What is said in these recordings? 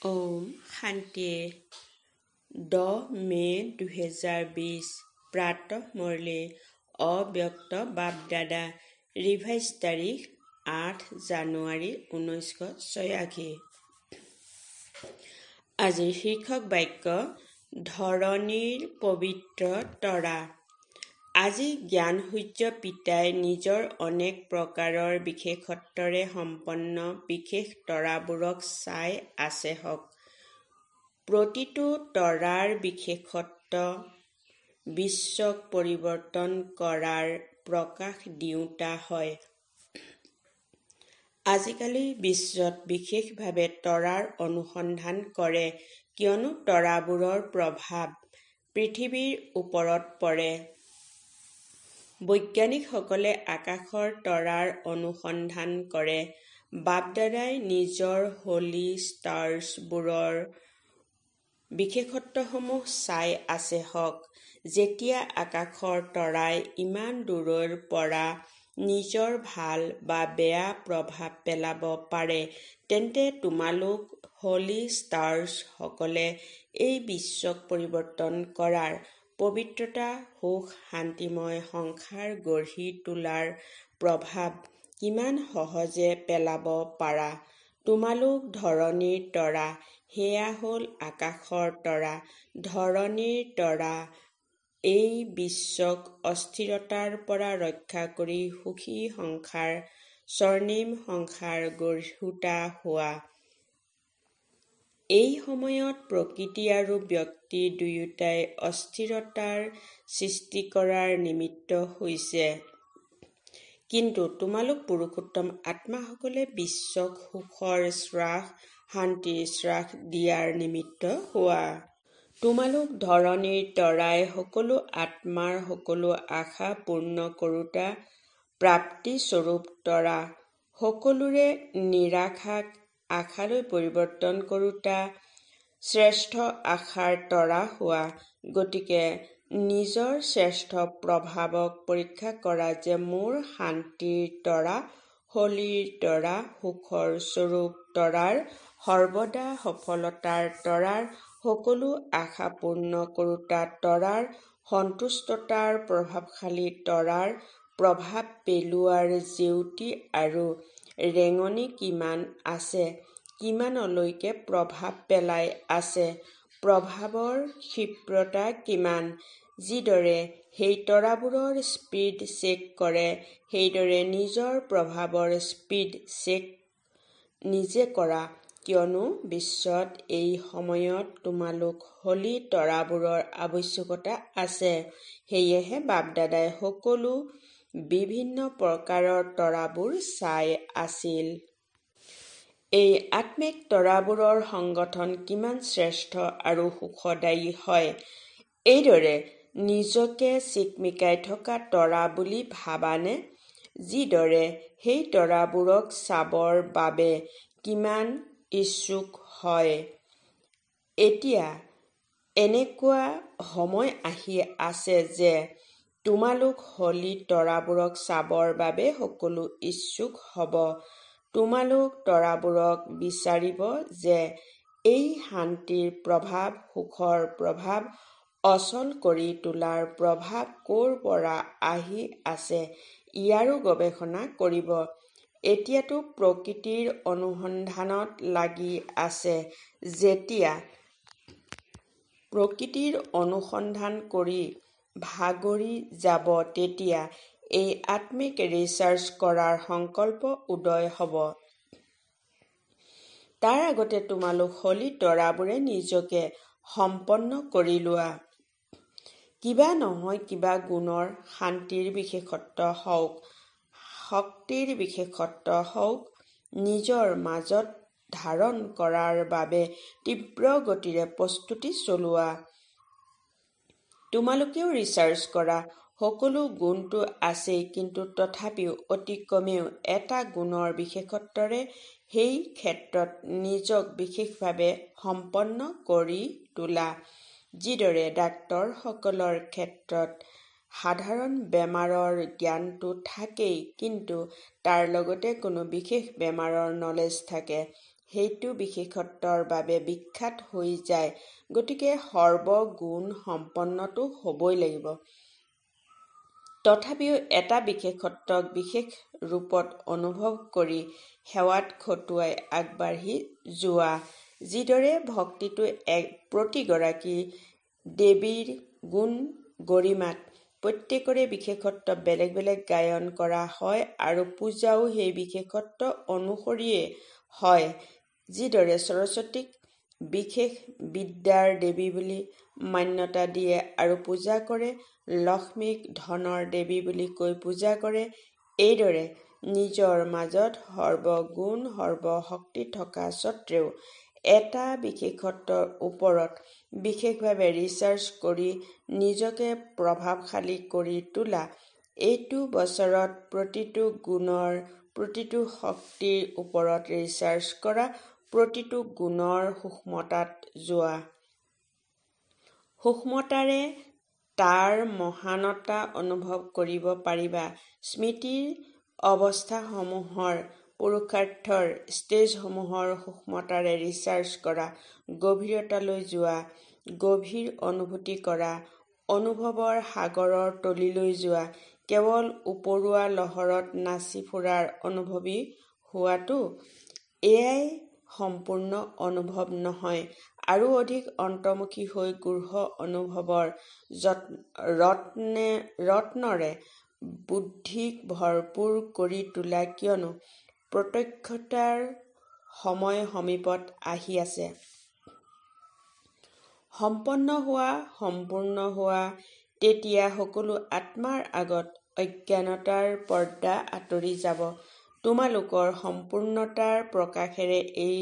ওম শান্তি 10 মে' 2020 প্ৰাতঃ মুৰলী অব্যক্ত বাপ-দাদা ৰিভাইজ তাৰিখ 8 জানুৱাৰী 1986। আজিৰ শীৰ্ষক বাক্য ধৰণীৰ পবিত্ৰ তৰা। আজি জ্ঞান সূৰ্য পিতাই নিজৰ অনেক প্ৰকাৰৰ বিশেষত্বৰে সম্পন্ন বিশেষ তৰাবোৰক চাই আছে হওক। প্ৰতিটো তৰাৰ বিশেষত্ব বিশ্বক পৰিৱৰ্তন কৰাৰ প্ৰকাশ দিওঁতা হয়। আজিকালি বিশ্বত বিশেষভাৱে তৰাৰ অনুসন্ধান কৰে কিয়নো তৰাবোৰৰ প্ৰভাৱ পৃথিৱীৰ ওপৰত পৰে। বৈজ্ঞানিকসকলে আকাশৰ তৰাৰ অনুসন্ধান কৰে। বাপ-দাদাই নিজৰ হোলি ষ্টাৰ্ছবোৰৰ বিশেষত্বসমূহ চাই আছে হওক। যেতিয়া আকাশৰ তৰাই ইমান দূৰৰ পৰা নিজৰ ভাল বা বেয়া প্ৰভাৱ পেলাব পাৰে, তেন্তে তোমালোক হোলি ষ্টাৰ্ছ সকলে এই বিশ্বক পৰিৱৰ্তন কৰাৰ পবিত্ৰতা, সুখ, শান্তিময় সংসাৰ গঢ়ি তোলাৰ প্ৰভাৱ কিমান সহজে পেলাব পাৰা। তোমালোক ধৰণীৰ তৰা, সেয়া হ'ল আকাশৰ তৰা। ধৰণীৰ তৰা এই বিশ্বক অস্থিৰতাৰ পৰা ৰক্ষা কৰি সুখী সংসাৰ, স্বৰ্ণিম সংসাৰ গঢ়োতা হোৱা। এই সময়ত প্ৰকৃতি আৰু ব্যক্তি দুয়োটাই অস্থিৰতাৰ সৃষ্টি কৰাৰ নিমিত্ত হৈছে। কিন্তু তোমালোক পুৰুষোত্তম আত্মাসকলে বিশ্বক সুখৰ শ্বাস, শান্তিৰ শ্বাস দিয়াৰ নিমিত্ত হোৱা। তোমালোক ধৰণীৰ তৰাই সকলো আত্মাৰ সকলো আশা পূৰ্ণ কৰোতা প্ৰাপ্তিস্বৰূপ তৰা। সকলোৰে নিৰাশাক আশালৈ পৰিৱৰ্তন কৰোতা শ্ৰেষ্ঠ আশাৰ তৰা হোৱা। গতিকে নিজৰ শ্ৰেষ্ঠ প্ৰভাৱক পৰীক্ষা কৰা যে মোৰ শান্তিৰ তৰা, হোলীৰ তৰা, সুখৰ স্বৰূপ তৰাৰ, সৰ্বদা সফলতাৰ তৰাৰ, সকলো আশা পূৰ্ণ কৰোতা তৰাৰ, সন্তুষ্টতাৰ প্ৰভাৱশালী তৰাৰ প্ৰভাৱ পেলোৱাৰ জেউতি আৰু ৰেঙনি কিমান আছে, কিমানলৈকে প্ৰভাৱ পেলাই আছে, প্ৰভাৱৰ ক্ষিপ্ৰতা কিমান। যিদৰে সেই তৰাবোৰৰ স্পীড চেক কৰে, সেইদৰে নিজৰ প্ৰভাৱৰ স্পীড চেক নিজে কৰা, কিয়নো বিশ্বত এই সময়ত তোমালোক হোলী তৰাবোৰৰ আৱশ্যকতা আছে। সেয়েহে বাপ-দাদাই সকলো বিভিন্ন প্ৰকাৰৰ তৰাবোৰ চাই আছিল। এই আত্মিক তৰাবোৰৰ সংগঠন কিমান শ্ৰেষ্ঠ আৰু সুখদায়ী হয়। এইদৰে নিজকে চিকমিকাই থকা তৰা বুলি ভাবানে? যিদৰে সেই তৰাবোৰক চাবৰ বাবে কিমান ইচ্ছুক হয়। এতিয়া এনেকুৱা সময় আহি আছে যে তোমালোক হোলী তৰাবোৰক চাবৰ বাবে সকলো ইচ্ছুক হ'ব। তোমালোক তৰাবোৰক বিচাৰিব যে এই শান্তিৰ প্ৰভাৱ, সুখৰ প্ৰভাৱ, অচল কৰি তোলাৰ প্ৰভাৱ ক'ৰ পৰা আহি আছে ইয়াৰো গৱেষণা কৰিব। এতিয়াতো প্ৰকৃতিৰ অনুসন্ধানত লাগি আছে। যেতিয়া প্ৰকৃতিৰ অনুসন্ধান কৰি ভাগৰি যাব, তেতিয়া এই আত্মিক ৰিচাৰ্চ কৰাৰ সংকল্প উদয় হ'ব। তাৰ আগতে তোমালোক হোলী তৰাবোৰে নিজকে সম্পন্ন কৰি লোৱা। কিবা নহয় কিবা গুণৰ, শান্তিৰ বিশেষত্ব হওক, শক্তিৰ বিশেষত্ব হওক, নিজৰ মাজত ধাৰণ কৰাৰ বাবে তীব্ৰ গতিৰে প্ৰস্তুতি চলোৱা। তোমালোকেও ৰিচাৰ্চ কৰা। সকলো গুণটো আছেই, কিন্তু তথাপিও অতি কমেও এটা গুণৰ বিশেষত্বৰে সেই ক্ষেত্ৰত নিজক বিশেষভাৱে সম্পন্ন কৰি তোলা। যিদৰে ডাক্তৰসকলৰ ক্ষেত্ৰত সাধাৰণ বেমাৰৰ জ্ঞানটো থাকেই, কিন্তু তাৰ লগতে কোনো বিশেষ বেমাৰৰ নলেজ থাকে। সেইটো বিশেষত্বৰ বাবে বিখ্যাত হৈ যায়। গতিকে সৰ্বগুণ সম্পন্নটো হ'বই লাগিব। তথাপিও এটা বিশেষত্বক বিশেষ ৰূপত অনুভৱ কৰি সেৱাত খটুৱাই আগবাঢ়ি যোৱা। যিদৰে ভক্তিটো প্ৰতিগৰাকী দেৱীৰ গুণ গৰিমাত প্ৰত্যেকৰে বিশেষত্ব বেলেগ বেলেগ গায়ন কৰা হয় আৰু পূজাও সেই বিশেষত্ব অনুসৰিয়ে হয়। যিদৰে সৰস্বতীক বিশেষ বিদ্যাৰ দেৱী বুলি মান্যতা দিয়ে আৰু পূজা কৰে, লক্ষ্মীক ধনৰ দেৱী বুলি কৈ পূজা কৰে, এইদৰে নিজৰ মাজত সৰ্বগুণ সৰ্বশক্তি থকা স্বত্বেও এটা বিশেষত্বৰ ওপৰত বিশেষভাৱে ৰিচাৰ্চ কৰি নিজকে প্ৰভাৱশালী কৰি তোলা, এইটো বছৰত প্ৰতিটো গুণৰ প্ৰতিটো শক্তিৰ ওপৰত ৰিচাৰ্চ কৰা, প্ৰতিটো গুণৰ সূক্ষ্মতাত যোৱা। সূক্ষ্মতাৰে তাৰ মহানতা অনুভৱ কৰিব পাৰিবা। স্মৃতিৰ অৱস্থাসমূহৰ পুৰুষাৰ্থৰ ষ্টেজসমূহৰ সূক্ষ্মতাৰে ৰিচাৰ্চ কৰা, গভীৰতালৈ যোৱা, গভীৰ অনুভূতি কৰা, অনুভৱৰ সাগৰৰ তলিলৈ যোৱা, কেৱল ওপৰুৱা লহৰত নাচি ফুৰাৰ অনুভৱী হোৱাটো, এয়াই সম্পূৰ্ণ অনুভৱ নহয়। আৰু অধিক অন্তৰ্মুখী হৈ গূঢ় অনুভৱৰ ৰত্নৰে বুদ্ধিক ভৰপূৰ কৰি তোলা, কিয়নো প্ৰত্যক্ষতাৰ সময় সমীপত আহি আছে। সম্পন্ন সম্পূৰ্ণ হোৱা, তেতিয়া সকলো আত্মাৰ আগত অজ্ঞানতাৰ পৰ্দা আঁতৰি যাব। তোমালোকৰ সম্পূৰ্ণতাৰ প্ৰকাশেৰে এই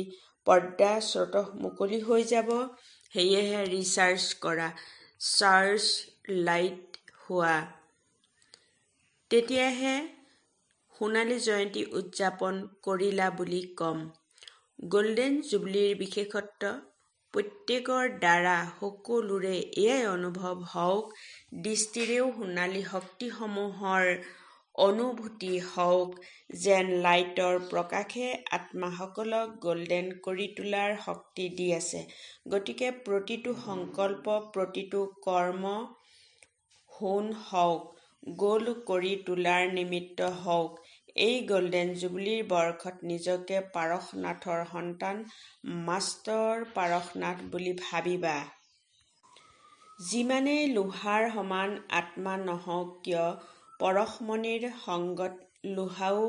পৰ্দা স্বতঃ মুকলি হৈ যাব। সেয়েহে ৰিচাৰ্চ কৰা, চাৰ্চ লাইট হোৱা। তেতিয়াহে সোণালী জয়ন্তী উদযাপন কৰিলা বুলি কম। গল্ডেন জুবলিৰ বিশেষত্ব প্ৰত্যেকৰ দ্বাৰা সকলোৰে এয়াই অনুভৱ হওক, দৃষ্টিৰেও সোণালী শক্তিসমূহৰ অনুভূতি হওক যেন লাইটৰ প্ৰকাশে আত্মাসকলক গল্ডেন কৰি তোলাৰ শক্তি দি আছে। গতিকে প্ৰতিটো সংকল্প, প্ৰতিটো কৰ্ম সোণ হওক, গ'ল্ড কৰি তোলাৰ নিমিত্ত হওক। এই গল্ডেন জুবলিৰ বৰ্ষত নিজকে পাৰশনাথৰ সন্তান, মাষ্টৰ পাৰশনাথ বুলি ভাবিবা। যিমানেই লোহাৰ সমান আত্মা নহওক কিয়, পৰশমণিৰ সংগত লোহাও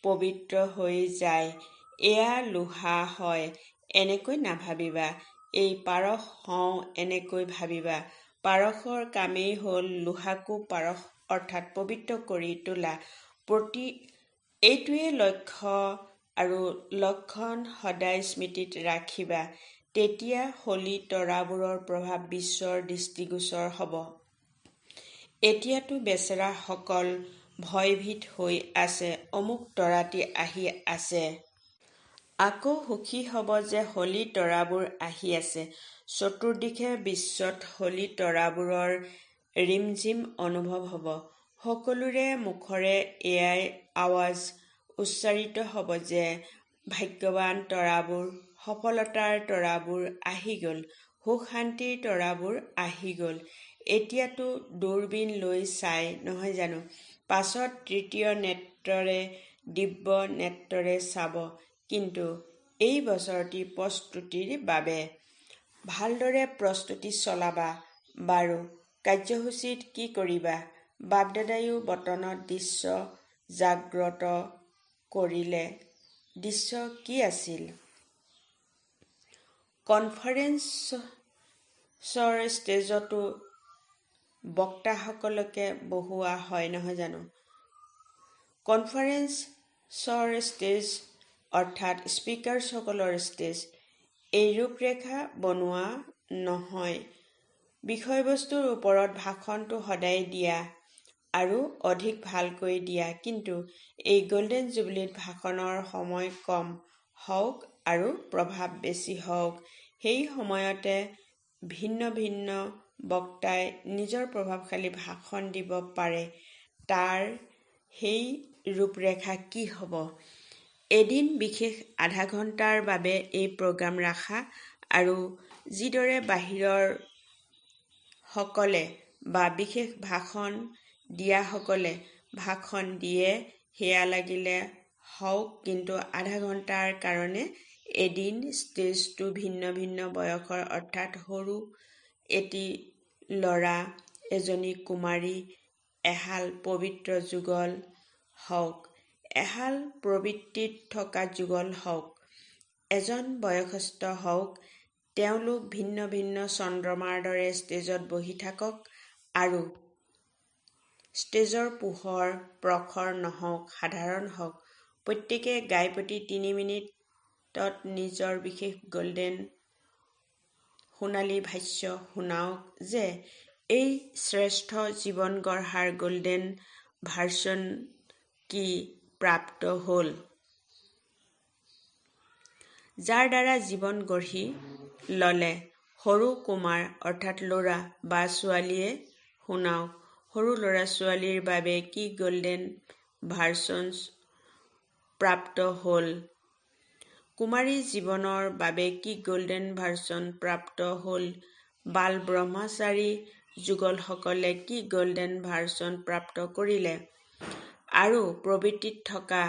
পবিত্ৰ হৈ যায়। এয়া লোহা হয় এনেকৈ নাভাবিবা, এই পাৰশ হওঁ এনেকৈ ভাবিবা। পাৰশৰ কামেই হ'ল লোহাকো পাৰশ অৰ্থাৎ পবিত্ৰ কৰি তোলা। এইটোৱেই লক্ষ্য আৰু লক্ষণ সদায় স্মৃতিত ৰাখিবা। তেতিয়া হলি তৰাবোৰৰ প্ৰভাৱ বিশ্বৰ দৃষ্টিগোচৰ হ'ব। এতিয়াতো বেচেৰাসকল ভয়ভীত হৈ আছে, অমুক তৰাটি আহি আছে। আকৌ সুখী হ'ব যে হলি তৰাবোৰ আহি আছে। চতুৰ্দিশে বিশ্বত হলি তৰাবোৰৰ ৰিমঝিম অনুভৱ হ'ব। সকলোৰে মুখৰে এয়াই আৱাজ উচ্চাৰিত হ'ব যে ভাগ্যৱান তৰাবোৰ, সফলতাৰ তৰাবোৰ আহি গ'ল, সুখ শান্তিৰ তৰাবোৰ আহি গ'ল। এতিয়াতো দূৰবীণ লৈ চাই নহয় জানো, পাছত তৃতীয় নেত্ৰৰে দিব্য নেত্ৰৰে চাব। কিন্তু এই বছৰটি প্ৰস্তুতিৰ বাবে। ভালদৰে প্ৰস্তুতি চলাবা। বাৰু কাৰ্যসূচীত কি কৰিবা? বাপ-দাদাইও বতনত দৃশ্য জাগ্ৰত কৰিলে। দৃশ্য কি আছিল? কনফাৰেন্সৰ ষ্টেজতো বক্তাসকলকে বহোৱা হয় নহয় জানো? কনফাৰেন্সৰ ষ্টেজ অৰ্থাৎ স্পিকাৰসকলৰ ষ্টেজ। এই ৰূপৰেখা বনোৱা নহয়। বিষয়বস্তুৰ ওপৰত ভাষণটো সদায় দিয়া আৰু অধিক ভালকৈ দিয়া, কিন্তু এই গল্ডেন জুবলিত ভাষণৰ সময় কম হওক আৰু প্ৰভাৱ বেছি হওক। সেই সময়তে ভিন্ন ভিন্ন বক্তাই নিজৰ প্ৰভাৱশালী ভাষণ দিব পাৰে। তাৰ সেই ৰূপৰেখা কি হ'ব? এদিন বিশেষ আধা ঘণ্টাৰ বাবে এই প্ৰগ্ৰাম ৰাখা আৰু যিদৰে বাহিৰৰ সকলে বা বিশেষ ভাষণ দিয়াসকলে ভাষণ দিয়ে সেয়া লাগিলে হওক, কিন্তু আধা ঘণ্টাৰ কাৰণে এদিন ষ্টেজটো ভিন্ন ভিন্ন বয়সৰ, অৰ্থাৎ সৰু এটি ল'ৰা, এজনী কুমাৰী, এহাল পবিত্ৰ যুগল হওক, এহাল প্ৰবৃত্তিত থকা যুগল হওক, এজন বয়সস্থ হওক, তেওঁলোক ভিন্ন ভিন্ন চন্দ্ৰমাৰ দৰে ষ্টেজত বহি থাকক আৰু ষ্টেজৰ পোহৰ প্ৰখৰ নহওক, সাধাৰণ হওক, প্ৰত্যেকে গাইপতি ৩ মিনিটত নিজৰ বিশেষ গল্ডেন সোণালী ভাষ্য শুনাওক যে এই শ্ৰেষ্ঠ জীৱন গঢ়াৰ গল্ডেন ভাৰ্চন কি প্ৰাপ্ত হ'ল, যাৰ দ্বাৰা জীৱন গঢ়ি ল'লে। সৰু কুমাৰ অৰ্থাৎ ল'ৰা বা ছোৱালীয়ে শুনাওক, সৰু ল'ৰা ছোৱালীৰ বাবে কি গল্ডেন ভাৰ্চনছ প্ৰাপ্ত হ'ল, কুমাৰী জীৱনৰ বাবে কি গল্ডেন ভাৰ্চন প্ৰাপ্ত হ'ল, বাল ব্ৰহ্মচাৰী যুগলসকলে কি গল্ডেন ভাৰ্চন প্ৰাপ্ত কৰিলে, আৰু প্ৰবৃত্তিত থকা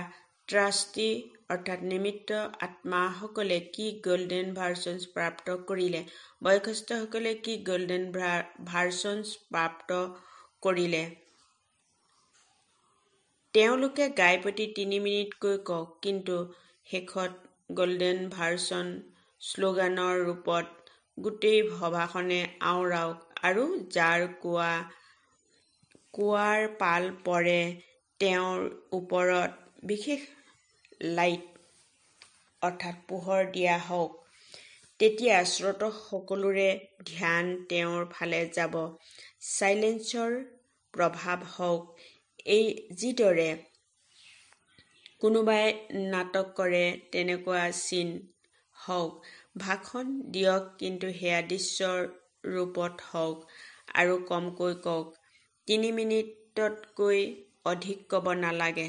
ট্ৰাষ্টি অৰ্থাৎ নিমিত্ত আত্মাসকলে কি গল্ডেন ভাৰ্চনছ প্ৰাপ্ত কৰিলে, বয়সস্থসকলে কি গল্ডেন ভাৰ্চনছ প্ৰাপ্ত কৰিলে, তেওঁলোকে গাইপতি ৩ মিনিটকৈ কওক, কিন্তু শেষত গল্ডেন ভাৰ্চন শ্লোগানৰ ৰূপত গোটেই সভাখনে আওৰাওক আৰু যাৰ কোৱাৰ পাল পৰে তেওঁৰ ওপৰত বিশেষ লাইট অৰ্থাৎ পোহৰ দিয়া হওক। তেতিয়া শ্ৰোতা সকলোৰে ধ্যান তেওঁৰ ফালে যাব। চাইলেন্সৰ প্ৰভাৱ হওক, এই যিদৰে কোনোবাই নাটক কৰে তেনেকুৱা চিন হওক, ভাষণ দিয়ক, কিন্তু সেয়া দৃশ্যৰ ৰূপত হওক আৰু কমকৈ কওক। ৩ মিনিটতকৈ অধিক ক'ব নালাগে।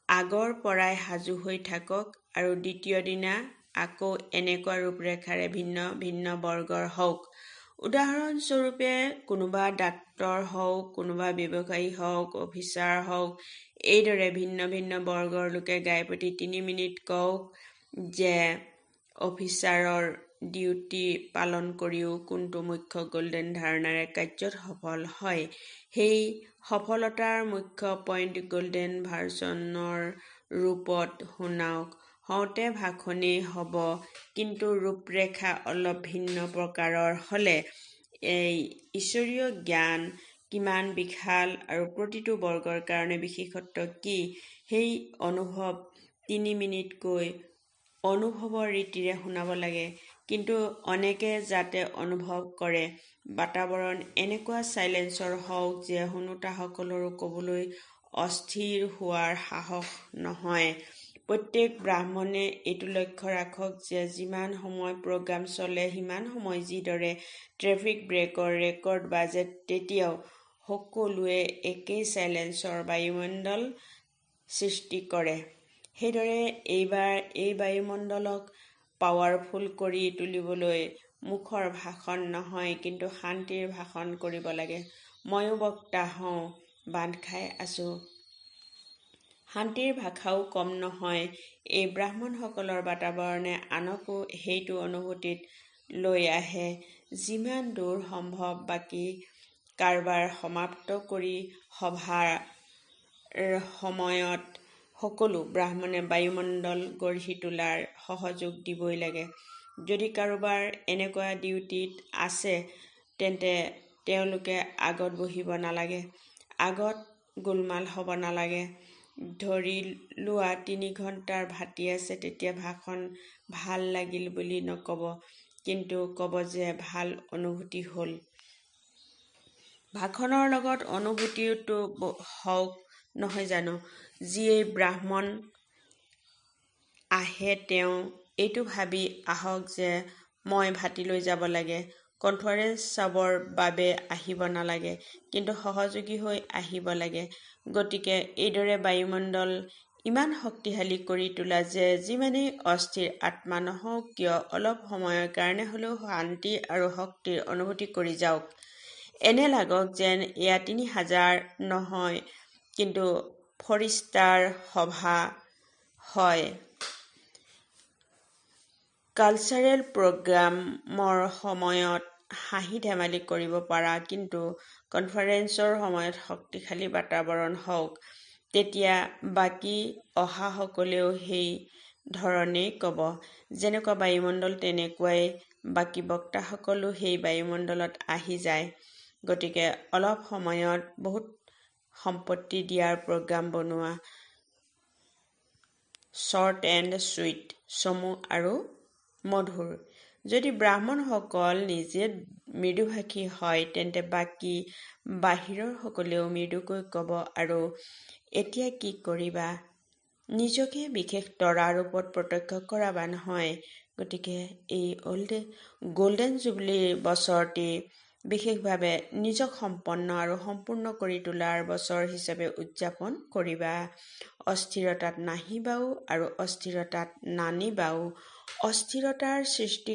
আগৰ পৰাই সাজু হৈ থাকক আৰু দ্বিতীয় দিনা আকৌ এনেকুৱা ৰূপৰেখাৰে ভিন্ন ভিন্ন বৰ্গৰ হওক। উদাহৰণস্বৰূপে কোনোবা ডাক্তৰ হওক, কোনোবা ব্যৱসায়ী হওক, অফিচাৰ হওক, এইদৰে ভিন্ন ভিন্ন বৰ্গৰ লোকে গাইপতি ৩ মিনিট কওক যে অফিচাৰৰ ডিউটি পালন কৰিও কোনটো মুখ্য গল্ডেন ধাৰণাৰে কাৰ্যত সফল হয়, সেই সফলতাৰ মুখ্য পইণ্ট গল্ডেন ভাৰ্চনৰ ৰূপত শুনাওক। হওঁতে ভাষণেই হ'ব, কিন্তু ৰূপৰেখা অলপ ভিন্ন প্ৰকাৰৰ হ'লে এই ঈশ্বৰীয় জ্ঞান কিমান বিশাল আৰু প্ৰতিটো বৰ্গৰ কাৰণে বিশেষত্ব কি, সেই অনুভৱ ৩ মিনিটকৈ অনুভৱৰ ৰীতিৰে শুনাব লাগে। কিন্তু অনেকে যাতে অনুভৱ কৰে বাতাবৰণ এনেকুৱা চাইলেন্সৰ হওক যে শুনোতাসকলৰো ক'বলৈ অস্থিৰ হোৱাৰ সাহস নহয়। প্ৰত্যেক ব্ৰাহ্মণে এইটো লক্ষ্য ৰাখক যে যিমান সময় প্ৰগ্ৰাম চলে সিমান সময় যিদৰে ট্ৰেফিক ব্ৰেকৰ ৰেকৰ্ড বাজে তেতিয়াও সকলোৱে একেই চাইলেন্সৰ বায়ুমণ্ডল সৃষ্টি কৰে। সেইদৰে এইবাৰ এই বায়ুমণ্ডলক পাৱাৰফুল কৰি তুলিবলৈ মুখৰ ভাষণ নহয়, কিন্তু শান্তিৰ ভাষণ কৰিব লাগে। ময়ো বক্তা হওঁ, বান্ধ খাই আছো। শান্তিৰ ভাষাও কম নহয়। এই ব্ৰাহ্মণসকলৰ বাতাবৰণে আনকো সেইটো অনুভূতিত লৈ আহে। যিমান দূৰ সম্ভৱ বাকী কাৰবাৰ সমাপ্ত কৰি সভাৰ সময়ত সকলো ব্ৰাহ্মণে বায়ুমণ্ডল গঢ়ি তোলাৰ সহযোগ দিবই লাগে। যদি কাৰোবাৰ এনেকুৱা ডিউটিত আছে তেন্তে তেওঁলোকে আগত বহিব নালাগে, আগত গোলমাল হ'ব নালাগে। ধৰি লোৱা ৩ ঘণ্টাৰ ভাটি আছে, তেতিয়া ভাষণ ভাল লাগিল বুলি নক'ব, কিন্তু ক'ব যে ভাল অনুভূতি হ'ল। ভাষণৰ লগত অনুভূতিওতো হওক নহয় জানো? যিয়েই ব্ৰাহ্মণ আহে তেওঁ এইটো ভাবি আহক যে মই ভাটিলৈ যাব লাগে, কনফাৰেন্স চাবৰ বাবে আহিব নালাগে, কিন্তু সহযোগী হৈ আহিব লাগে। গতিকে এইদৰে বায়ুমণ্ডল ইমান শক্তিশালী কৰি তোলা যে যিমানেই অস্থিৰ আত্মা নহওক কিয় অলপ সময়ৰ কাৰণে হ'লেও শান্তি আৰু শক্তিৰ অনুভূতি কৰি যাওক। এনে লাগক যেন এয়া ৩,০০০ নহয়, কিন্তু ফৰিষ্টাৰ সভা হয়। কালচাৰেল প্ৰগ্ৰামৰ সময়ত হাঁহি ধেমালি কৰিব পাৰা, কিন্তু কনফাৰেন্সৰ সময়ত শক্তিশালী বাতাবৰণ হওক। তেতিয়া বাকী অহাসকলেও সেই ধৰণেই ক'ব। যেনেকুৱা বায়ুমণ্ডল তেনেকুৱাই বাকী বক্তাসকলো সেই বায়ুমণ্ডলত আহি যায়। গতিকে অলপ সময়ত বহুত সম্পত্তি দিয়াৰ প্ৰগ্ৰাম বনোৱা, শ্বৰ্ট এণ্ড চুইট, চমু আৰু মধুৰ। যদি ব্ৰাহ্মণসকল নিজে মৃদুভাষী হয়, তেন্তে বাকী বাহিৰৰ সকলেও মৃদুকৈ ক'ব আৰু এতিয়া কি কৰিবা? নিজকে বিশেষ তৰা ৰূপত প্ৰত্যক্ষ কৰাবা নহয়। গতিকে এই গোল্ডেন জুবলিৰ বছৰটি বিশেষভাৱে নিজক সম্পন্ন আৰু সম্পূৰ্ণ কৰি তোলাৰ বছৰ হিচাপে উদযাপন কৰিবা। অস্থিৰতাত নাহিবাও আৰু অস্থিৰতাত নানিবাও। অস্থিৰতাৰ সৃষ্টি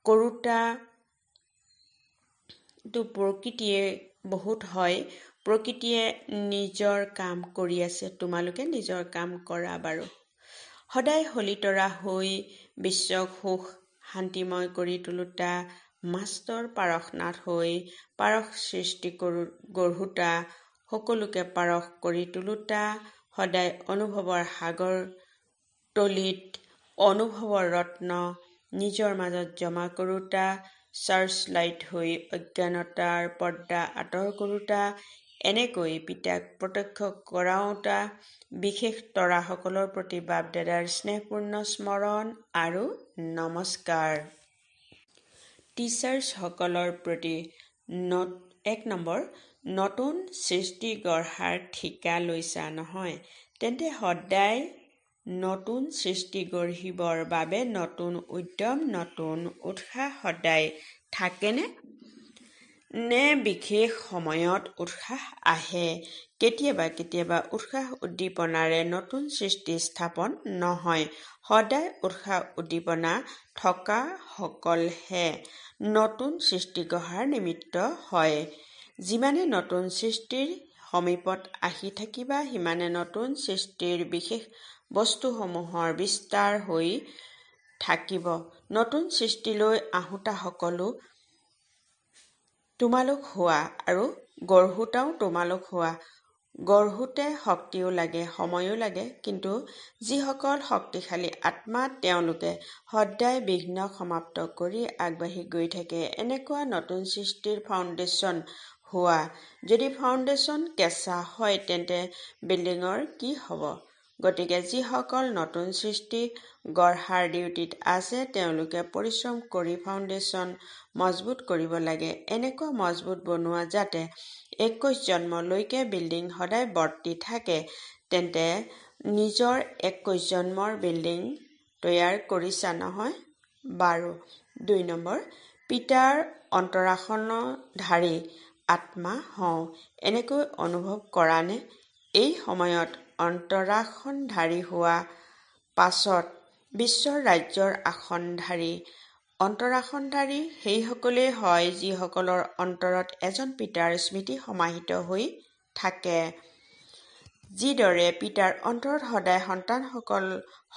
কৰোঁতাটো প্ৰকৃতিয়ে বহুত হয়। প্ৰকৃতিয়ে নিজৰ কাম কৰি আছে, তোমালোকে নিজৰ কাম কৰা বাৰু। সদায় হলিতৰা হৈ বিশ্বক সুখ শান্তিময় কৰি তোলোতা, মাষ্টৰ পাৰসনাথ হৈ পাৰস সৃষ্টি গঢ়োতা, সকলোকে পাৰস কৰি তোলোতা, সদায় অনুভৱৰ সাগৰ তলিত অনুভৱৰ ৰত্ন নিজৰ মাজত জমা কৰোঁতা, চাৰ্চ লাইট হৈ অজ্ঞানতাৰ পৰ্দা আঁতৰ কৰোঁতা, এনেকৈ পিতাক প্ৰত্যক্ষ কৰাওঁতা বিশেষ তৰাসকলৰ প্ৰতি বাপ দাদাৰ স্নেহপূৰ্ণ স্মৰণ আৰু নমস্কাৰ। টিচাৰ্ছসকলৰ প্ৰতি ১ নম্বৰ, নতুন সৃষ্টি গঢ়াৰ ঠিকা লৈছা নহয়, তেন্তে সদায় নতুন সৃষ্টি গঢ়িবৰ বাবে নতুন উদ্যম, নতুন উৎসাহ সদায় থাকেনে? নে বিশেষ সময়ত উৎসাহ আহে? কেতিয়াবা কেতিয়াবা উৎসাহ উদ্দীপনাৰে নতুন সৃষ্টি স্থাপন নহয়। সদায় উৎসাহ উদ্দীপনা থকা সকলহে নতুন সৃষ্টি গঢ়াৰ নিমিত্ত হয়। যিমানে নতুন সৃষ্টিৰ সমীপত আহি থাকিবা, সিমানে নতুন সৃষ্টিৰ বিশেষ বস্তুসমূহৰ বিস্তাৰ হৈ থাকিব। নতুন সৃষ্টিলৈ আহোঁতা সকলো তোমালোক হোৱা আৰু গঢ়োতাও তোমালোক হোৱা। গঢ়োতে শক্তিও লাগে, সময়ো লাগে, কিন্তু যিসকল শক্তিশালী আত্মা তেওঁলোকে সদায় বিঘ্নক সমাপ্ত কৰি আগবাঢ়ি গৈ থাকে। এনেকুৱা নতুন সৃষ্টিৰ ফাউণ্ডেশ্যন হোৱা। যদি ফাউণ্ডেশ্যন কেঁচা হয়, তেন্তে বিল্ডিঙৰ কি হ'ব? গতিকে যিসকল নতুন সৃষ্টি গঢ়াৰ ডিউটিত আছে, তেওঁলোকে পৰিশ্ৰম কৰি ফাউণ্ডেশ্যন মজবুত কৰিব লাগে। এনেকুৱা মজবুত বনোৱা যাতে ২১ জন্মলৈকে বিল্ডিং সদায় বৰ্তি থাকে। তেন্তে নিজৰ ২১ জন্মৰ বিল্ডিং তৈয়াৰ কৰিছা নহয়? বাৰু। ২ নম্বৰ, পিতাৰ অন্তৰাসনধাৰী আত্মা হওঁ, এনেকৈ অনুভৱ কৰানে? এই সময়ত অন্তৰাসনধাৰী হোৱা পাছত বিশ্বৰ ৰাজ্যৰ আসনধাৰী। অন্তৰাসনধাৰী সেইসকলেই হয় যিসকলৰ অন্তৰত এজন পিতাৰ স্মৃতি সমাহিত হৈ থাকে। যিদৰে পিতাৰ অন্তৰত সদায় সন্তানসকল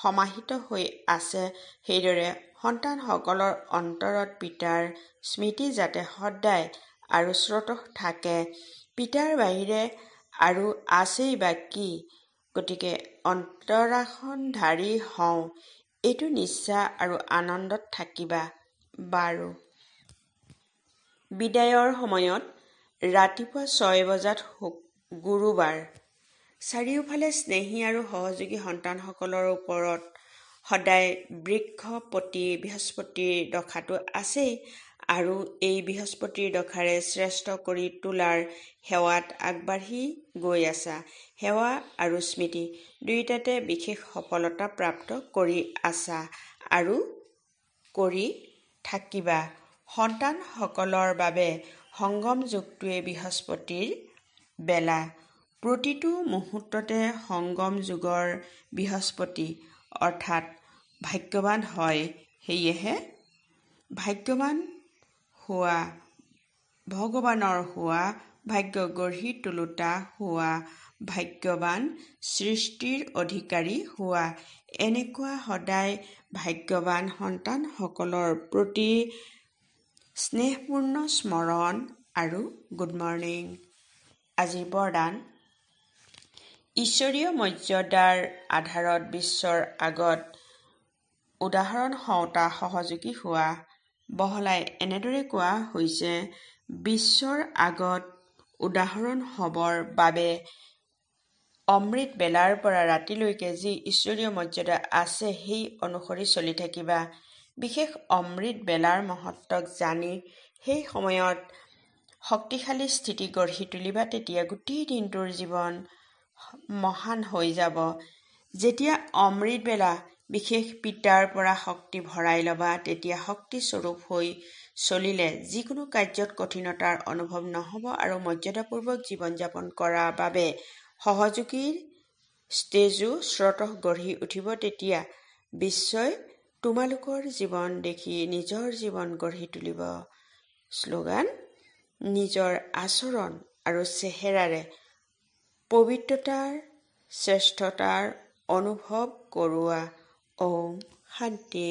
সমাহিত হৈ আছে, সেইদৰে সন্তানসকলৰ অন্তৰত পিতাৰ স্মৃতি যাতে সদায় আৰু স্ৰোতঃ থাকে। পিতাৰ বাহিৰে আৰু আছেই বা কি? গতিকে অন্তৰাসনধাৰী হওঁ, এইটো নিষ্ঠা আৰু আনন্দত থাকিবা। বাৰু। বিদায়ৰ সময়ত ৰাতিপুৱা ৬ বজাত গুৰুবাৰ। চাৰিওফালে স্নেহী আৰু সহযোগী সন্তানসকলৰ ওপৰত সদায় বৃক্ষপতি বৃহস্পতিৰ দশাটো আছেই, আৰু এই বৃহস্পতিৰ দশাৰে শ্ৰেষ্ঠ কৰি তোলাৰ সেৱাত আগবাঢ়ি গৈ আছা। সেৱা আৰু স্মৃতি দুয়োটাতে বিশেষ সফলতা প্ৰাপ্ত কৰি আছা আৰু কৰি থাকিবা। সন্তানসকলৰ বাবে সংগম যুগটোৱে বৃহস্পতিৰ বেলা। প্ৰতিটো মুহূৰ্ততে সংগম যুগৰ বৃহস্পতি অৰ্থাৎ ভাগ্যৱান হয়। সেয়েহে ভাগ্যৱান হোৱা, ভগৱানৰ হোৱা, ভাগ্য গঢ়ি তোলোতা হোৱা, ভাগ্যৱান সৃষ্টিৰ অধিকাৰী হোৱা, এনেকুৱা সদায় ভাগ্যৱান সন্তানসকলৰ প্ৰতি স্নেহপূৰ্ণ স্মৰণ আৰু গুড মৰ্ণিং। আজিৰ বৰদান: ঈশ্বৰীয় মৰ্যাদাৰ আধাৰত বিশ্বৰ আগত উদাহৰণ হওঁতা সহযোগী হোৱা। বহলাই এনেদৰে কোৱা হৈছে, বিশ্বৰ আগত উদাহৰণ হ'বৰ বাবে অমৃত বেলাৰ পৰা ৰাতিলৈকে যি ঈশ্বৰীয় মৰ্যাদা আছে সেই অনুসৰি চলি থাকিবা। বিশেষ অমৃত বেলাৰ মহত্বক জানি সেই সময়ত শক্তিশালী স্থিতি গঢ়ি তুলিবা। তেতিয়া গোটেই দিনটোৰ জীৱন মহান হৈ যাব। যেতিয়া অমৃত বেলা বিশেষ পিতাৰ পৰা শক্তি ভৰাই ল'বা, তেতিয়া শক্তিস্বৰূপ হৈ চলিলে যিকোনো কাৰ্যত কঠিনতাৰ অনুভৱ নহ'ব আৰু মৰ্যাদাপূৰ্বক জীৱন যাপন কৰাৰ বাবে সহযোগীৰ ষ্টেজো স্বতঃ গঢ়ি উঠিব। তেতিয়া বিশ্বই তোমালোকৰ জীৱন দেখি নিজৰ জীৱন গঢ়ি তুলিব। শ্লোগান: নিজৰ আচৰণ আৰু চেহেৰাৰে পবিত্ৰতাৰ শ্ৰেষ্ঠতাৰ অনুভৱ কৰোৱা। ওম শান্তি।